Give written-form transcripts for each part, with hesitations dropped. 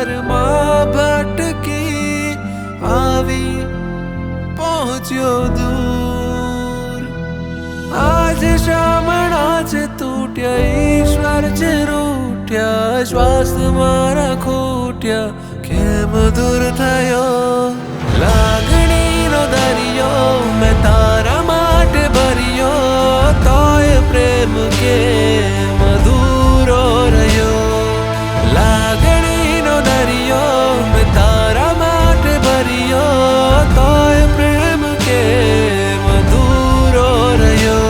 અંધારમાં ભટકી આવી પહોંચ્યો દૂર. આજ શામણા છે તૂટ્યા, ઈશ્વર છે રૂઠ્યા, શ્વાસ મારા ખૂટ્યા, કેમ દૂર થયો લાગણીનો દરિયો મેં તારા માટે ભર્યો, તોય પ્રેમ કેમ અધૂરો રહ્યો. લાગણીનો દરિયો મેં તારા માટે ભર્યો, તોય પ્રેમ કેમ અધૂરો રહ્યો.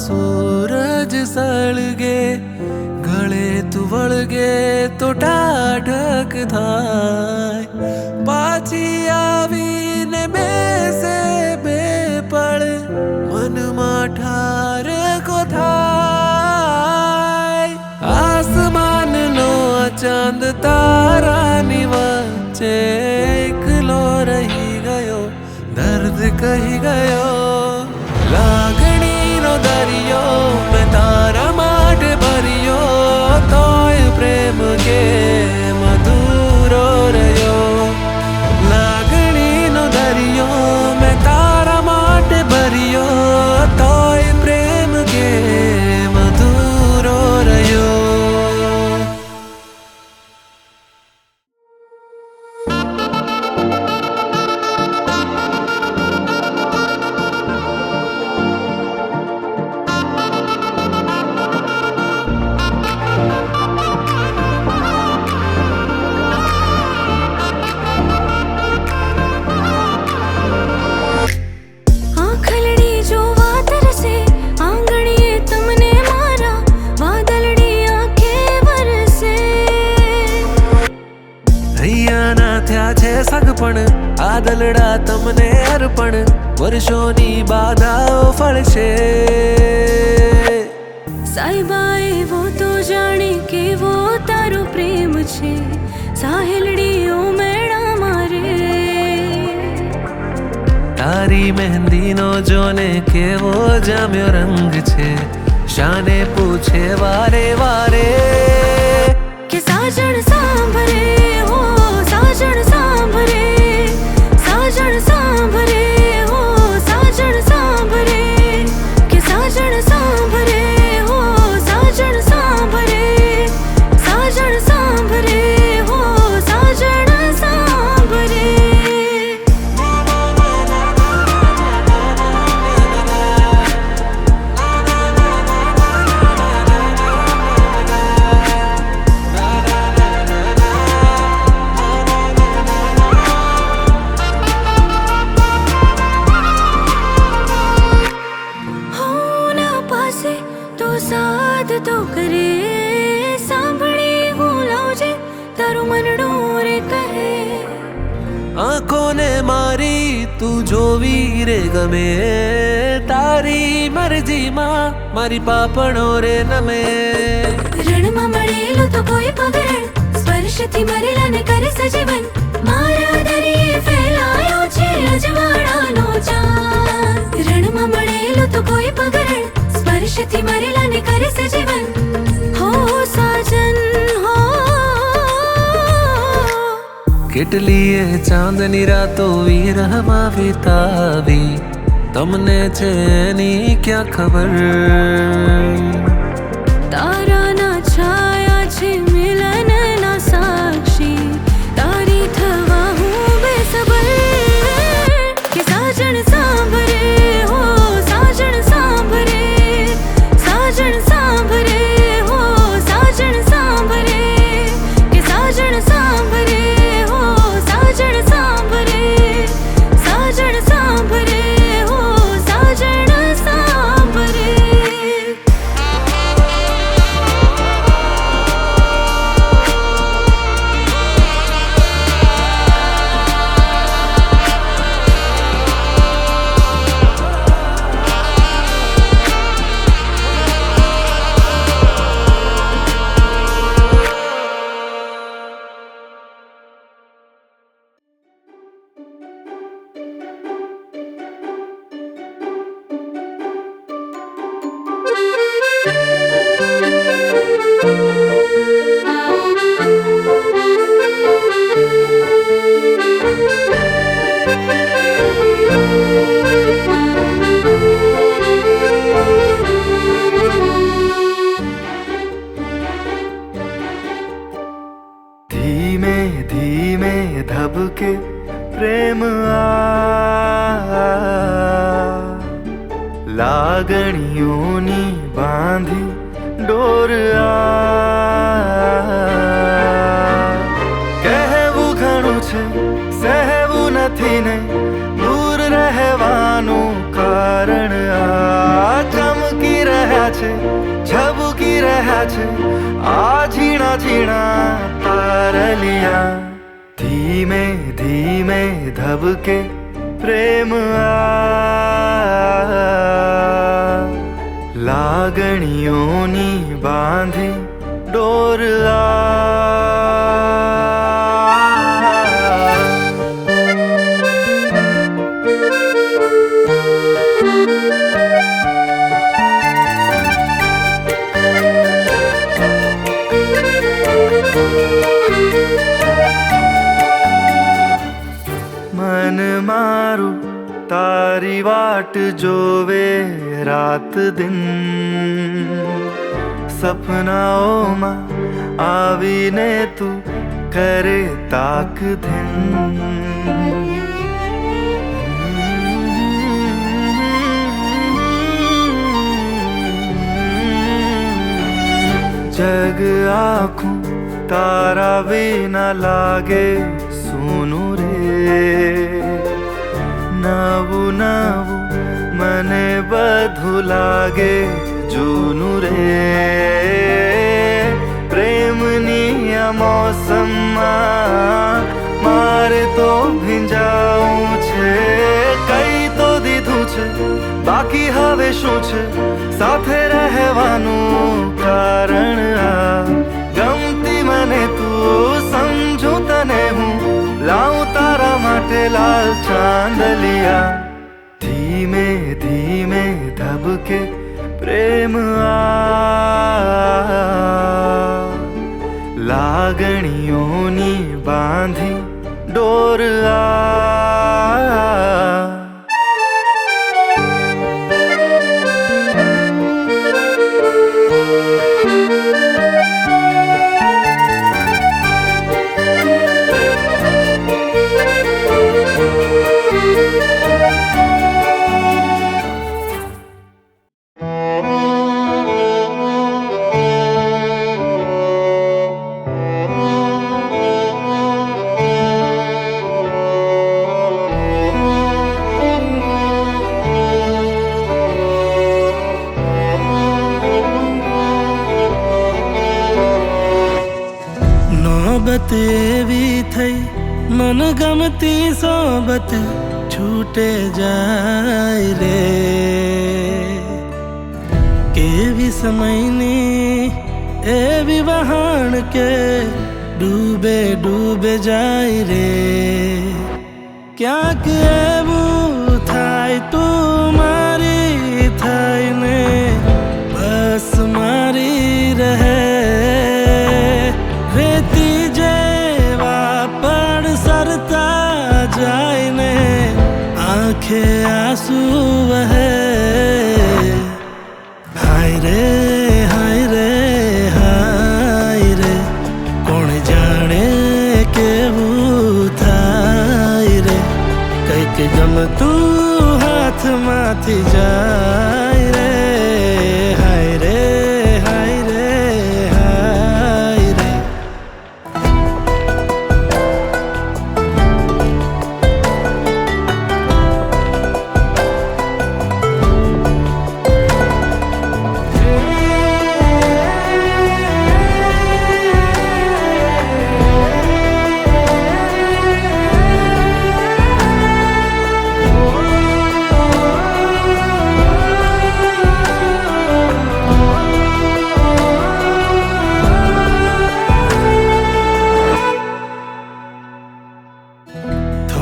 सूरज सळगे गळे तू वळगे तो ટાઢક થાય, પાછી આવીને બેસે બે પળ મનમાં ઠારકો થાય. આસમાનનો ચાંદ તારાની વચ્ચે એકલો રહી ગયો, દર્દ કહી ગયો. લાગણીનો દરિયો મેં તારા માટે ભર્યો, તોય પ્રેમ કેમ અધૂરો રહ્યો. લાગણીનો દરિયો મેં તારા માટે ભર્યો, તોય પ્રેમ કેમ અધૂરો રહ્યો. સગપણ આ દલડા તમને અર્પણ, વર્ષોની બાધાઓ ફળશે. સાહેબા એવો તો જાણે કેવો તારો પ્રેમ છે, સાહેલડીઓ મેળા મારે. તારી મહેંદીનો જોને કેવો જામ્યો રંગ છે, શાને પૂછે વારે વારે કે સાજણ સાંભળે હો, સાજણ સાંભળે, સાજણ સાંભળે હો, સાજણ સાંભળે, કે સાજણ સાંભળે હો, સાજણ સાંભળે, સાજણ સાંભળે હો, સાજણ સાંભળે. તો સાથ તો કરે સાંભળી હું લાવજે તારું મનડું રે કહે. આંખોને મારી તું જોવી રે ગમે, તારી મરજીમાં મારી પાપણો રે નમે. રણમાં મળેલું તો કોઈ પગરણ, સ્પર્શથી મરેલાને કરે સજીવન, મારા દરિયે ફેલાયો છે અજવાળાનો ચાંદ. રણમાં મળેલું તો કોઈ પગરણ, સ્પર્શથી મરેલાને કરે સજીવન, હો સાજન હો. કેટલીએ ચાંદની રાતો વિરહમાં વિતાવી, તમને છે એની ક્યાં ખબર. તારાના છાયા છે મિલનના સાક્ષી, તારી થવા હું બેસબર. કે સાજણ સાંભળે હો, સાજણ સાંભળે, સાજણ સાંભળે હો, સાજણ સાંભળે, કે સાજણ સાંભળે હો, धीमे धबके प्रेम લાગણીઓની બાંધી ડોર કહેવું ઘણું છે સહેવું નથી ને દૂર રહેવાનું કારણ ચમકી રહ્યા છે ઝબકી રહ્યા છે આ ઝીણા ઝીણા તારલિયા ધીમે ધીમે ધબકે પ્રેમ લાગણીઓની બાંધી ડોર મન મારું તારી વાટ જોવે રાત દિન સપનાઓમાં આવીને તું કરે તાક ધીન જગ આખું તારા વિના લાગે સૂનું રે નવું નવું મને બધું લાગે જૂનું રે પ્રેમની આ મોસમમાં મારે તો ભીંજાવું છે કઈ તો દીધું છે બાકી હવે શું છે સાથે રહેવાનું કારણ ગમતી મને તું સમજું તને હું લાવું તારા માટે લાલ ચાંદલિયા ધીમે ધીમે ધબકે પ્રેમ લાગણીઓની બાંધી ડોર નોબત એવી થઈ મન ગમતી સોબત છૂટે જાય રે કેવી સમયની એવી વહાણ કે ડૂબે ડૂબે જાય રે ક્યાંક એવું થાય તું મારી થઈને બસ મારી રહે રેતી જેવા પડ સરતા જાય ને આંખે આંસુ વહે હાય રે હાય રે હાય રે કોણ જાણે કેવું થાય રે કંઈક ગમતું હાથમાંથી જાય રે હાય રે હાય રે હાય રે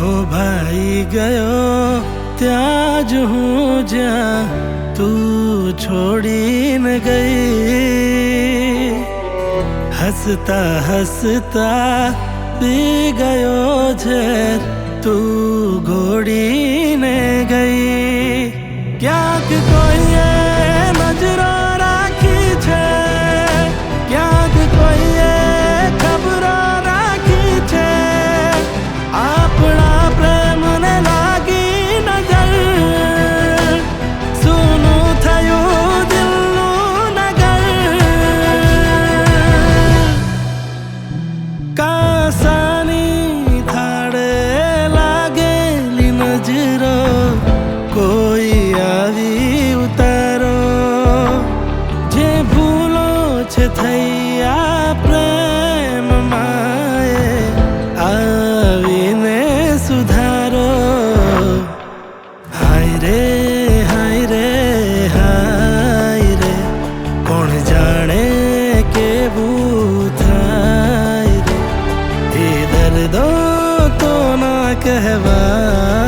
થોભાઈ ગયો ત્યાં જ હું જ્યાં તું છોડીને ગઈ હસતા હસતા પી ગયો ઝેર તું ઘોડીને ગઈ ક્યાંક કોઈએ નજરો રાખી છે ક્યાંક કોઈએ ખબરો રાખી છે કહેવા